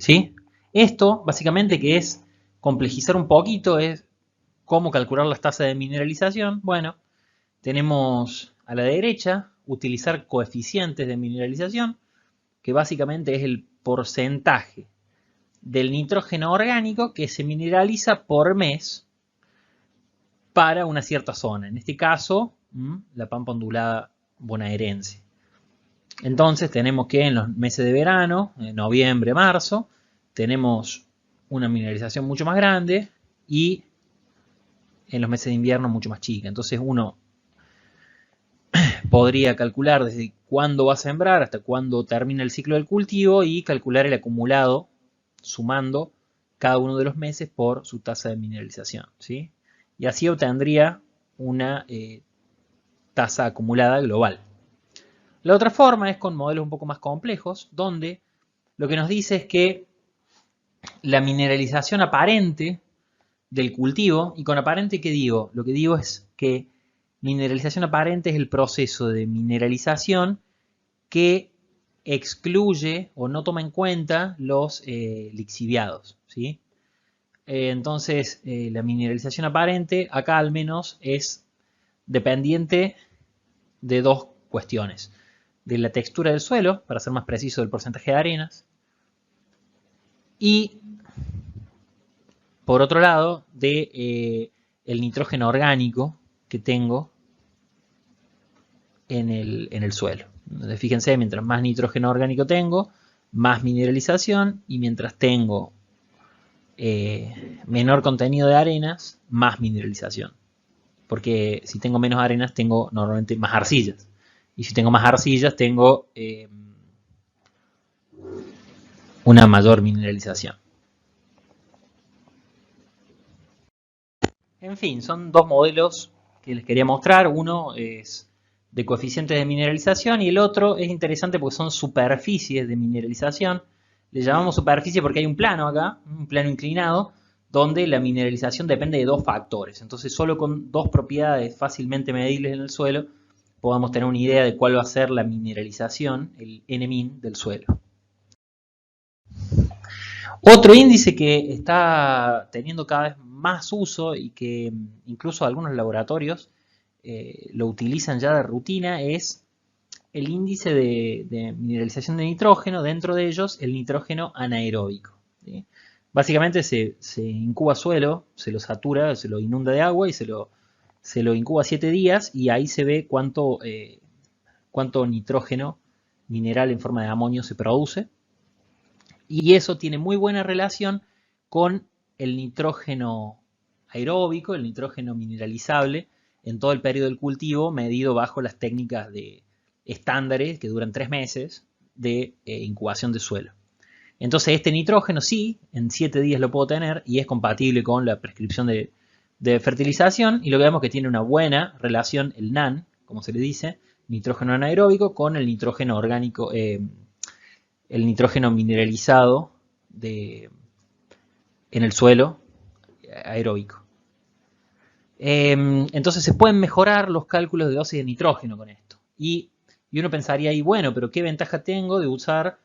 ¿sí? Esto, básicamente, que es complejizar un poquito, es cómo calcular las tasas de mineralización. Bueno, tenemos a la derecha utilizar coeficientes de mineralización, que básicamente es el porcentaje del nitrógeno orgánico que se mineraliza por mes para una cierta zona. En este caso, la pampa ondulada bonaerense. Entonces tenemos que en los meses de verano, en noviembre, marzo, tenemos una mineralización mucho más grande y en los meses de invierno mucho más chica. Entonces uno podría calcular desde cuándo va a sembrar hasta cuándo termina el ciclo del cultivo y calcular el acumulado sumando cada uno de los meses por su tasa de mineralización, ¿sí? Y así obtendría una tasa acumulada global. La otra forma es con modelos un poco más complejos, donde lo que nos dice es que la mineralización aparente del cultivo, y con aparente, ¿qué digo? Lo que digo es que mineralización aparente es el proceso de mineralización que excluye o no toma en cuenta los lixiviados, ¿sí? Entonces, la mineralización aparente, acá al menos, es dependiente de dos cuestiones. De la textura del suelo, para ser más preciso, del porcentaje de arenas, y por otro lado, de el nitrógeno orgánico que tengo en el suelo. Entonces, fíjense, mientras más nitrógeno orgánico tengo, más mineralización, y mientras tengo menor contenido de arenas, más mineralización. Porque si tengo menos arenas, tengo normalmente más arcillas. Y si tengo más arcillas, tengo una mayor mineralización. En fin, son dos modelos que les quería mostrar. Uno es de coeficientes de mineralización y el otro es interesante porque son superficies de mineralización. Le llamamos superficie porque hay un plano acá, un plano inclinado, donde la mineralización depende de dos factores. Entonces, solo con dos propiedades fácilmente medibles en el suelo, podamos tener una idea de cuál va a ser la mineralización, el Nmin del suelo. Otro índice que está teniendo cada vez más uso y que incluso algunos laboratorios lo utilizan ya de rutina es el índice de mineralización de nitrógeno, dentro de ellos el nitrógeno anaeróbico, ¿sí? Básicamente se incuba suelo, se lo satura, se lo inunda de agua y se lo incuba 7 días y ahí se ve cuánto nitrógeno mineral en forma de amonio se produce. Y eso tiene muy buena relación con el nitrógeno aeróbico, el nitrógeno mineralizable, en todo el periodo del cultivo, medido bajo las técnicas de estándares que duran 3 meses de incubación de suelo. Entonces este nitrógeno sí, en 7 días lo puedo tener y es compatible con la prescripción de fertilización, y lo que vemos que tiene una buena relación el NAN, como se le dice, nitrógeno anaeróbico, con el nitrógeno orgánico, el nitrógeno mineralizado en el suelo aeróbico. Entonces se pueden mejorar los cálculos de dosis de nitrógeno con esto. Y uno pensaría ahí, bueno, pero ¿qué ventaja tengo de usar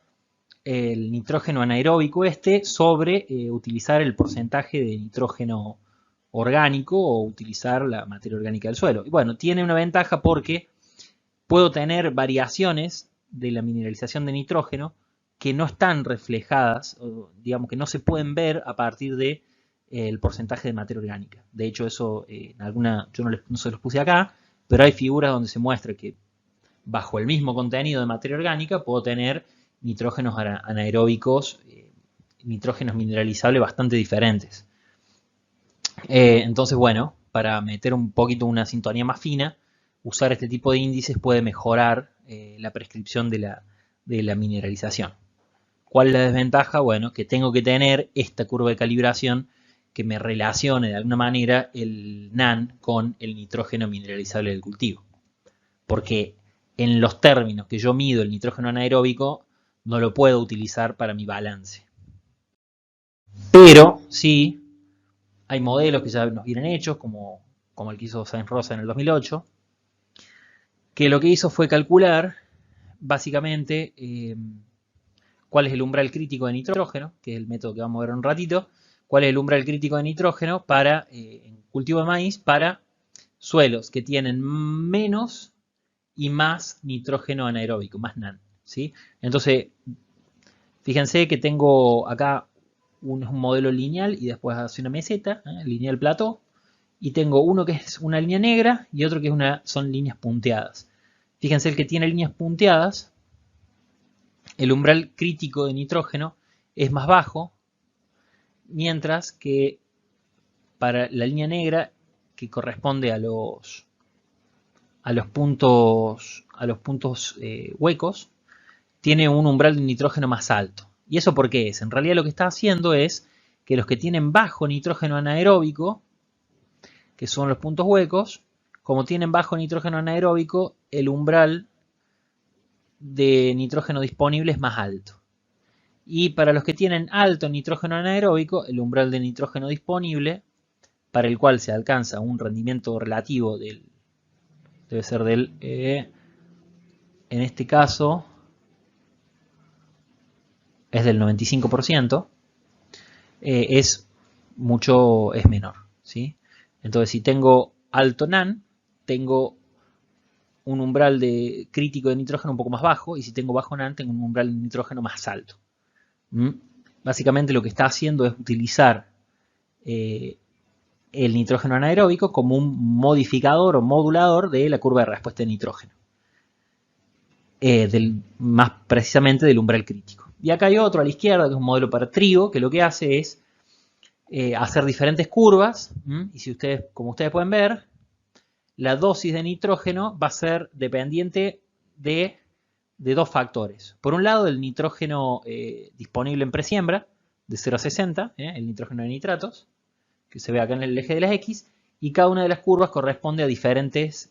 el nitrógeno anaeróbico sobre utilizar el porcentaje de nitrógeno orgánico o utilizar la materia orgánica del suelo? Y bueno, tiene una ventaja porque puedo tener variaciones de la mineralización de nitrógeno que no están reflejadas, o digamos que no se pueden ver a partir de el porcentaje de materia orgánica. De hecho, eso en alguna, yo no se los puse acá, pero hay figuras donde se muestra que bajo el mismo contenido de materia orgánica puedo tener nitrógenos anaeróbicos, nitrógenos mineralizables bastante diferentes. Entonces, bueno, para meter un poquito una sintonía más fina, usar este tipo de índices puede mejorar la prescripción de la mineralización. ¿Cuál es la desventaja? Bueno, que tengo que tener esta curva de calibración que me relacione de alguna manera el NAN con el nitrógeno mineralizable del cultivo. Porque en los términos que yo mido el nitrógeno anaeróbico, no lo puedo utilizar para mi balance. Pero sí, hay modelos que ya nos vienen hechos, como el que hizo Sainz Rosa en el 2008, que lo que hizo fue calcular, básicamente, cuál es el umbral crítico de nitrógeno, que es el método que vamos a ver en un ratito, cuál es el umbral crítico de nitrógeno para en cultivo de maíz para suelos que tienen menos y más nitrógeno anaeróbico, más NAN, ¿sí? Entonces, fíjense que tengo acá un modelo lineal y después hace una meseta, lineal plató, y tengo uno que es una línea negra y otro que son líneas punteadas. Fíjense, el que tiene líneas punteadas, el umbral crítico de nitrógeno es más bajo, mientras que para la línea negra, que corresponde a los puntos huecos, tiene un umbral de nitrógeno más alto. ¿Y eso por qué es? En realidad lo que está haciendo es que los que tienen bajo nitrógeno anaeróbico, que son los puntos huecos, como tienen bajo nitrógeno anaeróbico, el umbral de nitrógeno disponible es más alto. Y para los que tienen alto nitrógeno anaeróbico, el umbral de nitrógeno disponible, para el cual se alcanza un rendimiento relativo debe ser en este caso, es del 95%, es menor, ¿sí? Entonces, si tengo alto NAN, tengo un umbral crítico de nitrógeno un poco más bajo, y si tengo bajo NAN, tengo un umbral de nitrógeno más alto. Básicamente lo que está haciendo es utilizar el nitrógeno anaeróbico como un modificador o modulador de la curva de respuesta de nitrógeno. Más precisamente del umbral crítico. Y acá hay otro a la izquierda, que es un modelo para trigo, que lo que hace es hacer diferentes curvas, y si como ustedes pueden ver, la dosis de nitrógeno va a ser dependiente de dos factores. Por un lado, el nitrógeno disponible en presiembra, de 0 a 60, el nitrógeno de nitratos, que se ve acá en el eje de las X, y cada una de las curvas corresponde a diferentes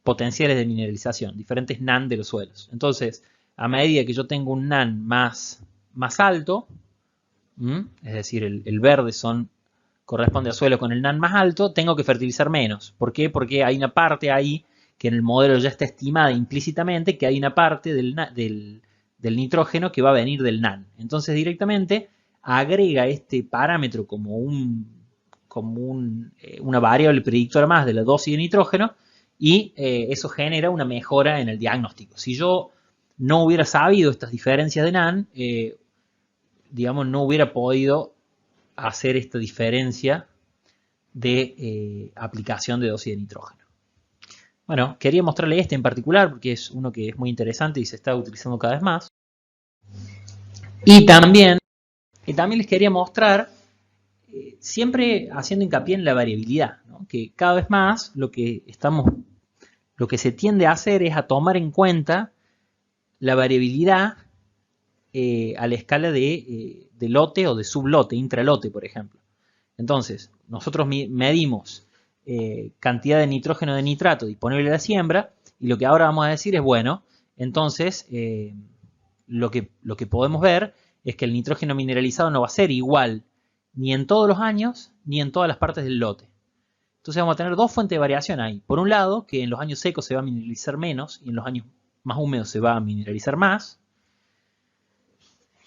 potenciales de mineralización, diferentes NAN de los suelos. Entonces, a medida que yo tengo un NAN más alto, es decir, el verde corresponde a suelo con el NAN más alto, tengo que fertilizar menos. ¿Por qué? Porque hay una parte ahí que en el modelo ya está estimada implícitamente, que hay una parte del nitrógeno que va a venir del NAN. Entonces directamente agrega este parámetro como una variable predictora más de la dosis de nitrógeno, y eso genera una mejora en el diagnóstico. Si yo no hubiera sabido estas diferencias de NAN, digamos, no hubiera podido hacer esta diferencia de aplicación de dosis de nitrógeno. Bueno, quería mostrarle este en particular porque es uno que es muy interesante y se está utilizando cada vez más. Y también les quería mostrar, siempre haciendo hincapié en la variabilidad, ¿no? Que cada vez más lo que se tiende a hacer es a tomar en cuenta la variabilidad a la escala de lote o de sublote, intralote, por ejemplo. Entonces, nosotros medimos cantidad de nitrógeno de nitrato disponible a la siembra, y lo que ahora vamos a decir es, bueno, entonces lo que podemos ver es que el nitrógeno mineralizado no va a ser igual ni en todos los años ni en todas las partes del lote. Entonces vamos a tener dos fuentes de variación ahí. Por un lado, que en los años secos se va a mineralizar menos y en los años más húmedos se va a mineralizar más.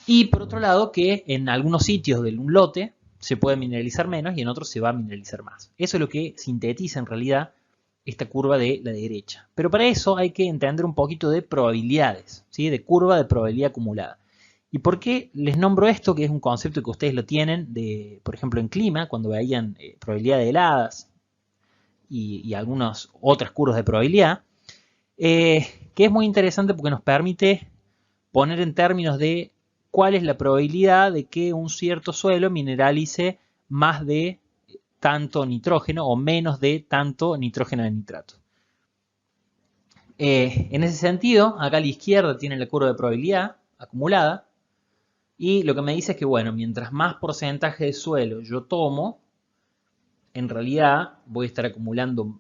Y por otro lado, que en algunos sitios de un lote se puede mineralizar menos y en otros se va a mineralizar más. Eso es lo que sintetiza en realidad esta curva de la derecha. Pero para eso hay que entender un poquito de probabilidades, ¿sí? De curva de probabilidad acumulada. ¿Y por qué les nombro esto? Que es un concepto que ustedes lo tienen, por ejemplo, en clima, cuando veían probabilidad de heladas y algunas otras curvas de probabilidad, que es muy interesante porque nos permite poner en términos de cuál es la probabilidad de que un cierto suelo mineralice más de tanto nitrógeno o menos de tanto nitrógeno de nitrato. En ese sentido, acá a la izquierda tienen la curva de probabilidad acumulada, y lo que me dice es que, bueno, mientras más porcentaje de suelo yo tomo, en realidad voy a estar acumulando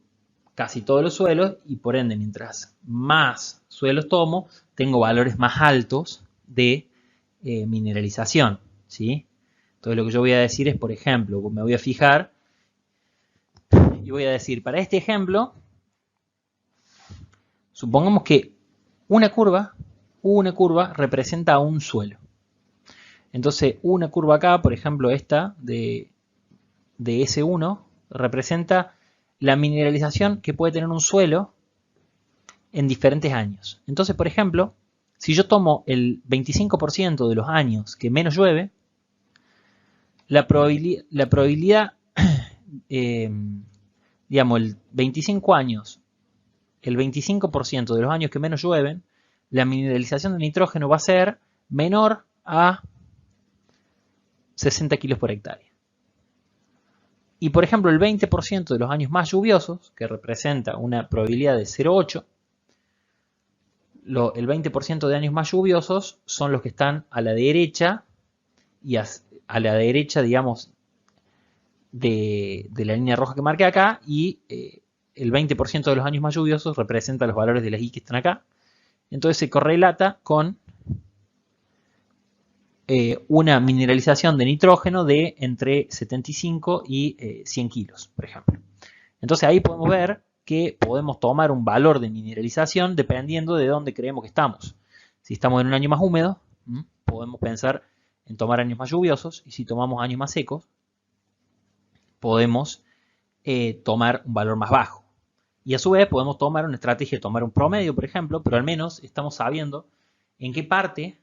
casi todos los suelos, y por ende, mientras más suelos tomo, tengo valores más altos de mineralización, ¿sí? Entonces lo que yo voy a decir es, por ejemplo, me voy a fijar y voy a decir, para este ejemplo, supongamos que una curva una curva representa un suelo. Entonces, una curva acá, por ejemplo, esta de S1, representa la mineralización que puede tener un suelo en diferentes años. Entonces, por ejemplo, si yo tomo el 25% de los años que menos llueve, la probabilidad digamos, el 25 años, el 25% de los años que menos llueven, la mineralización de nitrógeno va a ser menor a 60 kilos por hectárea. Y por ejemplo, el 20% de los años más lluviosos, que representa una probabilidad de 0,8, el 20% de años más lluviosos son los que están a la derecha, y a la derecha, digamos, de la línea roja que marqué acá, y el 20% de los años más lluviosos representa los valores de las Y que están acá. Entonces se correlata con una mineralización de nitrógeno de entre 75 y 100 kilos, por ejemplo. Entonces ahí podemos ver que podemos tomar un valor de mineralización dependiendo de dónde creemos que estamos. Si estamos en un año más húmedo, podemos pensar en tomar años más lluviosos, y si tomamos años más secos, podemos tomar un valor más bajo. Y a su vez podemos tomar una estrategia de tomar un promedio, por ejemplo, pero al menos estamos sabiendo en qué parte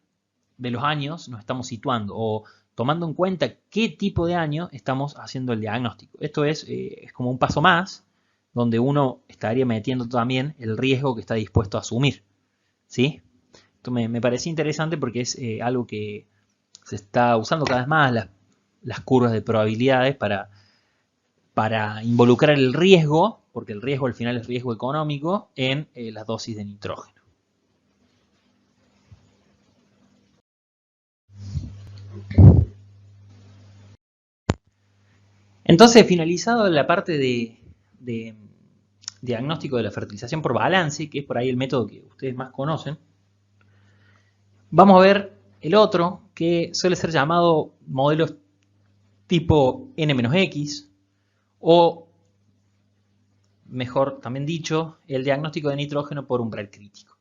de los años nos estamos situando, o tomando en cuenta qué tipo de año estamos haciendo el diagnóstico. Esto es como un paso más, donde uno estaría metiendo también el riesgo que está dispuesto a asumir, ¿sí? Esto me parece interesante porque es algo que se está usando cada vez más, las curvas de probabilidades, para involucrar el riesgo, porque el riesgo al final es riesgo económico, en las dosis de nitrógeno. Entonces, finalizado la parte de diagnóstico de la fertilización por balance, que es por ahí el método que ustedes más conocen, vamos a ver el otro, que suele ser llamado modelos tipo N-X, o mejor también dicho, el diagnóstico de nitrógeno por umbral crítico.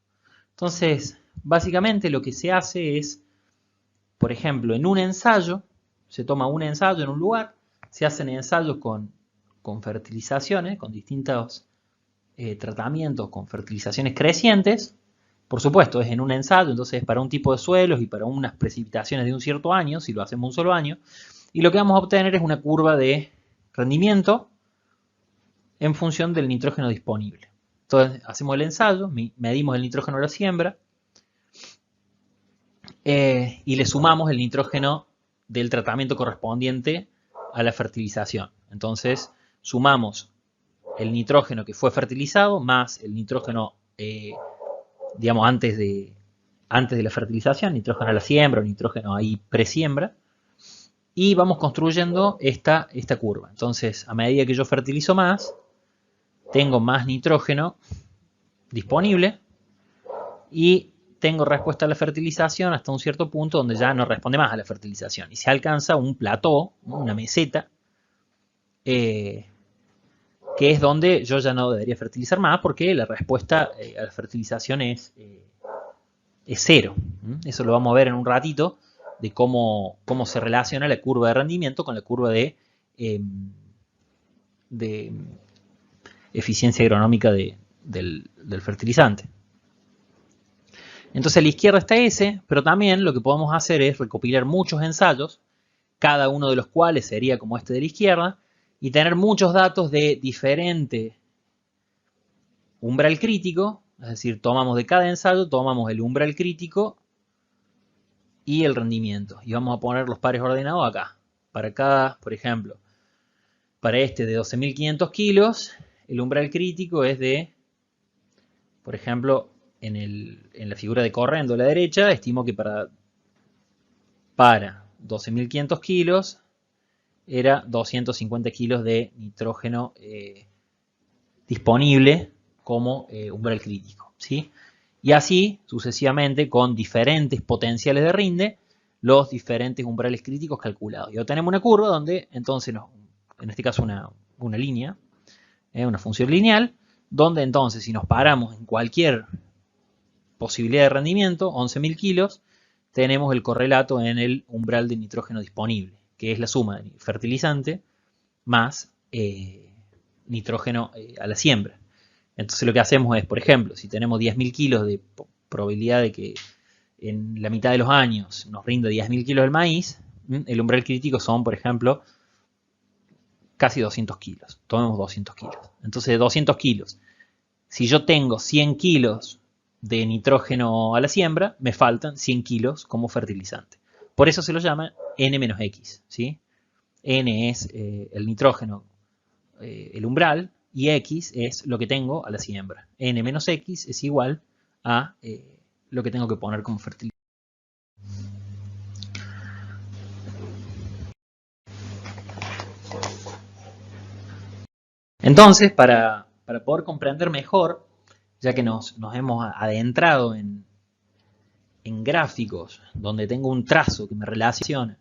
Entonces, básicamente lo que se hace es, por ejemplo, en un ensayo, se toma un ensayo en un lugar, se hacen ensayos con fertilizaciones, con distintos tratamientos, con fertilizaciones crecientes. Por supuesto, es en un ensayo, entonces es para un tipo de suelos y para unas precipitaciones de un cierto año, si lo hacemos un solo año. Y lo que vamos a obtener es una curva de rendimiento en función del nitrógeno disponible. Entonces, hacemos el ensayo, medimos el nitrógeno de la siembra, y le sumamos el nitrógeno del tratamiento correspondiente a la fertilización. Entonces, sumamos el nitrógeno que fue fertilizado más el nitrógeno, digamos, antes de la fertilización, nitrógeno a la siembra o nitrógeno ahí presiembra, y vamos construyendo esta curva. Entonces, a medida que yo fertilizo más, tengo más nitrógeno disponible y tengo respuesta a la fertilización hasta un cierto punto donde ya no responde más a la fertilización y se alcanza un plató, una meseta, que es donde yo ya no debería fertilizar más porque la respuesta a la fertilización es cero. Eso lo vamos a ver en un ratito, de cómo se relaciona la curva de rendimiento con la curva de eficiencia agronómica del fertilizante. Entonces a la izquierda está ese, pero también lo que podemos hacer es recopilar muchos ensayos, cada uno de los cuales sería como este de la izquierda, y tener muchos datos de diferente umbral crítico, es decir, tomamos de cada ensayo, tomamos el umbral crítico y el rendimiento, y vamos a poner los pares ordenados acá. Para cada, por ejemplo, para este de 12.500 kilos, el umbral crítico es de, por ejemplo, en la figura de corriendo a la derecha, estimo que para 12.500 kilos era 250 kilos de nitrógeno disponible como umbral crítico, ¿sí? Y así sucesivamente con diferentes potenciales de rinde, los diferentes umbrales críticos calculados. Y obtenemos una curva donde entonces, en este caso una línea, una función lineal, donde entonces si nos paramos en cualquier posibilidad de rendimiento, 11.000 kilos, tenemos el correlato en el umbral de nitrógeno disponible, que es la suma de fertilizante más nitrógeno a la siembra. Entonces lo que hacemos es, por ejemplo, si tenemos 10.000 kilos de probabilidad de que en la mitad de los años nos rinda 10.000 kilos del maíz, el umbral crítico son, por ejemplo, casi 200 kilos. Tomemos 200 kilos. Entonces, de 200 kilos, si yo tengo 100 kilos de nitrógeno a la siembra, me faltan 100 kilos como fertilizante. Por eso se lo llama N-X, ¿sí? N es el nitrógeno, el umbral, y X es lo que tengo a la siembra. N-X es igual a lo que tengo que poner como fertilizante. Entonces, para poder comprender mejor, ya que nos hemos adentrado en gráficos donde tengo un trazo que me relaciona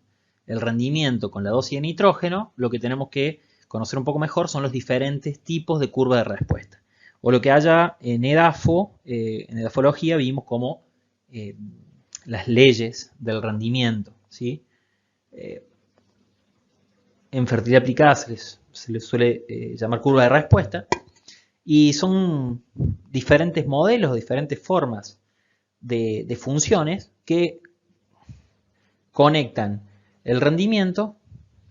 el rendimiento con la dosis de nitrógeno, lo que tenemos que conocer un poco mejor son los diferentes tipos de curva de respuesta. O lo que haya en EDAFO, en edafología, vimos como las leyes del rendimiento, ¿sí? En fertilidad aplicada se les suele llamar curva de respuesta, y son diferentes modelos, diferentes formas de funciones que conectan el rendimiento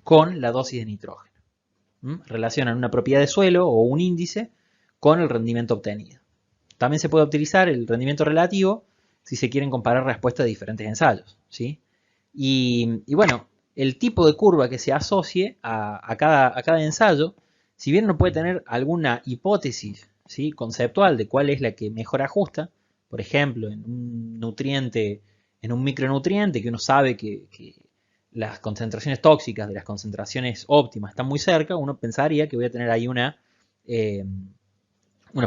con la dosis de nitrógeno. Relacionan una propiedad de suelo o un índice con el rendimiento obtenido. También se puede utilizar el rendimiento relativo si se quieren comparar respuestas de diferentes ensayos, ¿sí? Y bueno, el tipo de curva que se asocie a cada ensayo, si bien no puede tener alguna hipótesis, ¿sí?, conceptual de cuál es la que mejor ajusta, por ejemplo, en un nutriente, en un micronutriente que uno sabe que las concentraciones tóxicas de las concentraciones óptimas están muy cerca, uno pensaría que voy a tener ahí una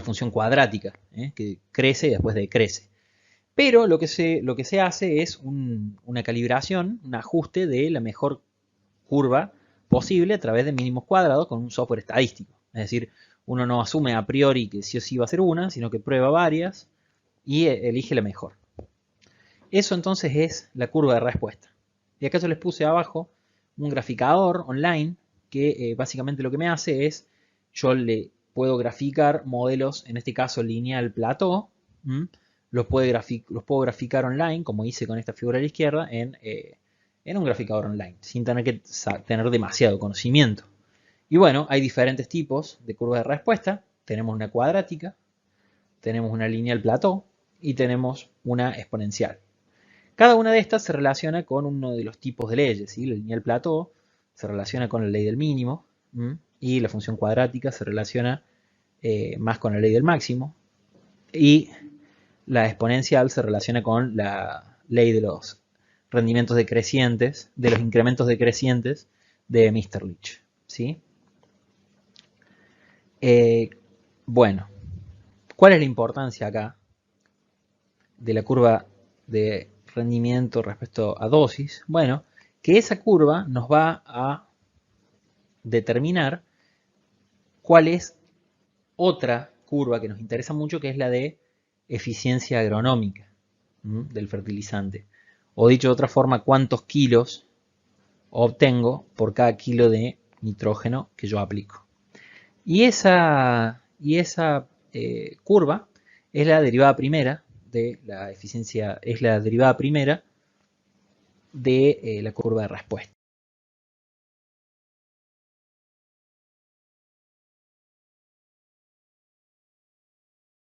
función cuadrática, que crece y después decrece. Pero lo que se hace es una calibración, un ajuste de la mejor curva posible a través de mínimos cuadrados con un software estadístico. Es decir, uno no asume a priori que sí o sí va a ser una, sino que prueba varias y elige la mejor. Eso entonces es la curva de respuesta. Y acá yo les puse abajo un graficador online que básicamente lo que me hace es, yo le puedo graficar modelos, en este caso lineal plató, los puedo graficar online, como hice con esta figura a la izquierda, en un graficador online, sin tener que tener demasiado conocimiento. Y bueno, hay diferentes tipos de curvas de respuesta. Tenemos una cuadrática, tenemos una lineal plató y tenemos una exponencial. Cada una de estas se relaciona con uno de los tipos de leyes, ¿sí? La lineal plató se relaciona con la ley del mínimo, y la función cuadrática se relaciona más con la ley del máximo, y la exponencial se relaciona con la ley de los rendimientos decrecientes, de los incrementos decrecientes de Mr.Leach, ¿sí? Bueno, ¿cuál es la importancia acá de la curva de rendimiento respecto a dosis? Bueno, que esa curva nos va a determinar cuál es otra curva que nos interesa mucho, que es la de eficiencia agronómica del fertilizante. O dicho de otra forma, cuántos kilos obtengo por cada kilo de nitrógeno que yo aplico. Y esa curva es la derivada primera de la eficiencia, es la derivada primera de la curva de respuesta.